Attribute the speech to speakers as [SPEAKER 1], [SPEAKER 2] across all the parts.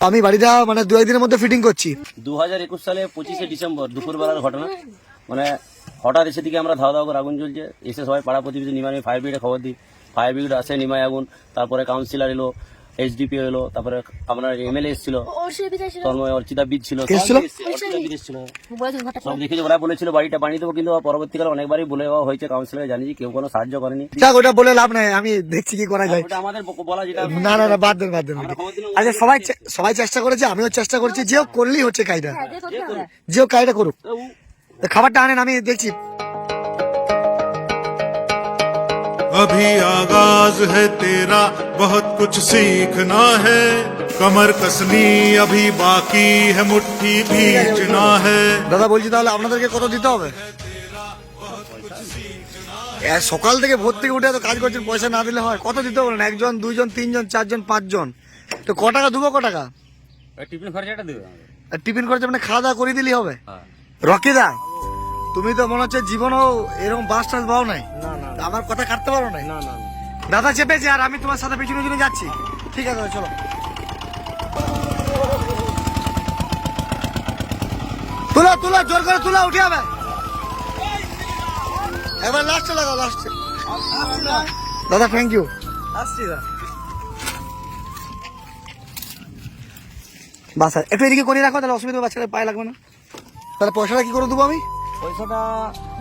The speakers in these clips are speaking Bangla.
[SPEAKER 1] আমি বাড়িটা মানে 2-1 দিনের মধ্যে ফিটিং করছি।
[SPEAKER 2] 2021 সালে 25শে ডিসেম্বর দুপুরবেলার ঘটনা। মানে হঠাৎ এসে দিকে আমরা ধাওয়া ধাওয়া করে আগুন জ্বলছে, এসে সবাই পাড়া প্রতিবেশী নিমাই ফায়ার ব্রিগেডে খবর দিই। ফায়ার ব্রিগেড আসে, নিমাই আগুন। তারপরে কাউন্সিলর এলো, এসডিপিও এলো, তারপরে আপনার এমএলএ এসেছিল, তন্ময় অর্চিতা বিদ ছিল, সব দেখেছি। ওরা বলেছিল বাড়িটা বানিয়ে দেবো, কিন্তু পরবর্তীকালে অনেকবারই বলে দেওয়া হয়েছে, কাউন্সিলর জানিয়েছি, কেউ কোনো সাহায্য করেনি।
[SPEAKER 1] যাক, ওটা বলে লাভ নাই, আমি দেখছি কি করা যায়।
[SPEAKER 2] ওটা আমাদের বলা যেটা
[SPEAKER 1] না না না, বাদ দেন বাদ দেন। আচ্ছা, সবাই চেষ্টা করেছে, আমিও চেষ্টা করছি, যেও করলেই হচ্ছে কাজটা, যেও কাজটা করুক। খাবারটা আনেন, আমি দেখছি।
[SPEAKER 3] अभी आगाज है तेरा, बहुत कुछ सीखना है, कमर कसनी अभी बाकी है, मुट्ठी भींचना है।
[SPEAKER 1] দাদা বলছি, তাহলে আপনাদেরকে কত দিতে হবে? সকাল থেকে ভোর থেকে উঠে এত কাজ করছেন, পয়সা না দিলে হয়? কত দিতে হবে? 1 জন 2 জন 3 জন 4 জন 5 জন, তো ক টাকা দেবো? ক টাকা
[SPEAKER 2] টিফিন খরচাটা দেবে?
[SPEAKER 1] আর টিফিন খরচা মানে খাওয়া দাওয়া করে দিলেই হবে? রকিদা, তুমি তো মনে হচ্ছে জীবনও এরকম বাস টাস পাও নাই, আমার কথা কাটতে পারো নাই। দাদা চেপেছে, আর আমি তোমার সাথে পিছনে পিছনে যাচ্ছি। ঠিক আছে, চলো। তুলো তুলো, জোর করে তুলো, উঠে যাবে। এবার লাস্টে লাগাও, লাস্টে। দাদা থ্যাংক ইউ। বাস একটু এদিকে করে রাখো, তাহলে অসুবিধা, বাচ্চারা পায়ে লাগবে না। তাহলে পয়সাটা কি করে দেবো আমি?
[SPEAKER 4] পয়সাটা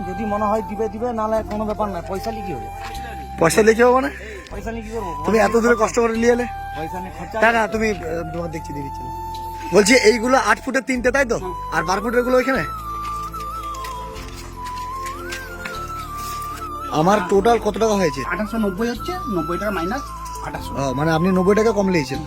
[SPEAKER 4] যদি মনে হয় দিবে, নাহলে কোনো ব্যাপার না। পয়সা লিখি হবে?
[SPEAKER 1] পয়সা লিখে হবো না?
[SPEAKER 4] পয়সা নিয়ে কি করবো?
[SPEAKER 1] তুমি এত দূরে কষ্ট করে নিয়ে এলে।
[SPEAKER 4] পয়সা নিয়ে খরচা।
[SPEAKER 1] না না, তুমি তোমার দেখছি দিয়ে দিচ্ছি। বলছি এইগুলো 8 ফুটের 3টে, তাই তো? আর 12 ফুটের গুলো ওইখানে? আমার টোটাল কত টাকা হয়েছে?
[SPEAKER 4] 1890 হচ্ছে, 90 টাকা মাইনাস 2800।
[SPEAKER 1] মানে আপনি 90 টাকা কম নিয়েছেন।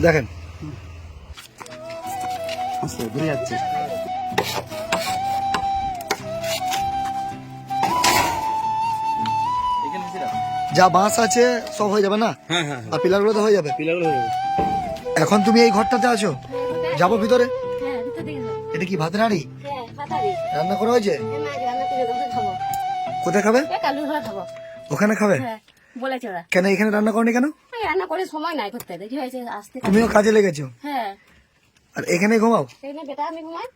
[SPEAKER 1] দেখেন
[SPEAKER 4] ঘুরে যাচ্ছে।
[SPEAKER 1] যা বাঁশ আছে সব হয়ে যাবে না? আর পিলারগুলো তো হয়ে যাবে। এখন তুমি এই ঘরটাতে আছো, যাবো ভিতরে। এটা কি ভাতের হাঁড়ি? রান্না করা হয়েছে? কোথায় খাবে? ওখানে খাবে? কেন এখানে রান্না করনি কেন?
[SPEAKER 5] রান্না করে সময় নাই করতে, দেখি হয়েছে আসতে।
[SPEAKER 1] তুমিও কাজে লেগেছো?
[SPEAKER 5] হ্যাঁ।
[SPEAKER 1] আর এখানে ঘুমাও?
[SPEAKER 5] এখানে বেটা আমি ঘুমাই।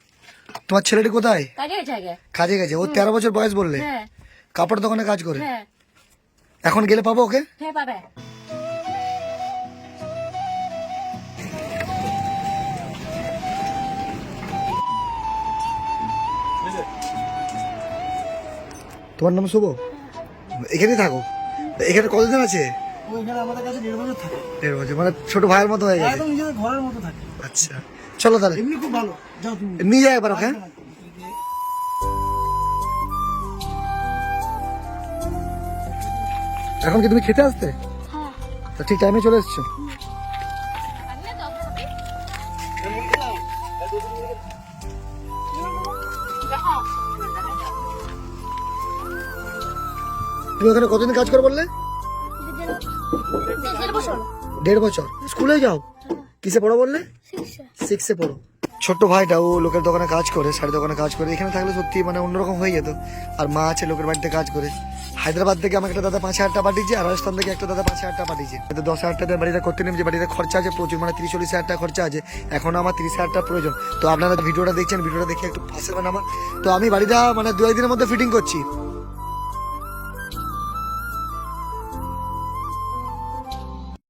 [SPEAKER 1] তোমার ছেলেটি কোথায়?
[SPEAKER 5] কাজে গেছে আগে।
[SPEAKER 1] কাজে গেছে, ও 13 বছর বয়স বললে?
[SPEAKER 5] হ্যাঁ।
[SPEAKER 1] কাপড় দোকানে কাজ করে?
[SPEAKER 5] হ্যাঁ।
[SPEAKER 1] এখন গেলে পাবো ওকে?
[SPEAKER 5] হ্যাঁ পাবে।
[SPEAKER 1] তোমার নাম শুভ? এখানেই থাকো? এখানে কতদিন আছে?
[SPEAKER 4] ওইখানে আমাদের কাছে 1.5 বছর থাকে।
[SPEAKER 1] 1.5 বছর, মানে ছোট ভাইয়ের মতো হয়ে গেছে।
[SPEAKER 4] একদম নিজেদের ঘরের মতো থাকে।
[SPEAKER 1] আচ্ছা, চলো তাহলে।
[SPEAKER 4] এমনি খুব ভালো, যাও তুমি।
[SPEAKER 1] নিয়ে যাও একবার ওকে। এখন কি তুমি খেতে আসতে?
[SPEAKER 5] হ্যাঁ।
[SPEAKER 1] তা ঠিক টাইমে চলে এসছো। তুমি ওখানে কতদিন কাজ করো বললে? 1.5 বছর। স্কুলে যাও? কিসে পড়ো বললে? 6-এ পড়ো। ছোট্ট ভাইটা ও লোকের দোকানে কাজ করে, শাড়ি দোকানে কাজ করে। এখানে থাকলে সত্যি মানে অন্যরকম হয়ে যেত। আর মা আছে লোকের বাড়িতে কাজ করে। হায়দ্রাবাদ থেকে আমাকে একটা দাদা 5,000 টাকা পাঠিয়েছে, আর রাজস্থান থেকে একটা দাদা 5,000 টাকা পাঠিয়েছে। 10,000 টাকা বাড়িটা করতে নেমেছে, বাড়িতে খরচা আছে প্রচুর, মানে 30-40 টাকা খরচা আছে। এখন আমার 30,000 টাকা প্রয়োজন। তো আপনারা ভিডিওটা দেখছেন, ভিডিওটা দেখে একটু পাশে বানাবেন আমার। তো আমি বাড়িটা মানে 2-1 দিনের মধ্যে ফিটিং করছি।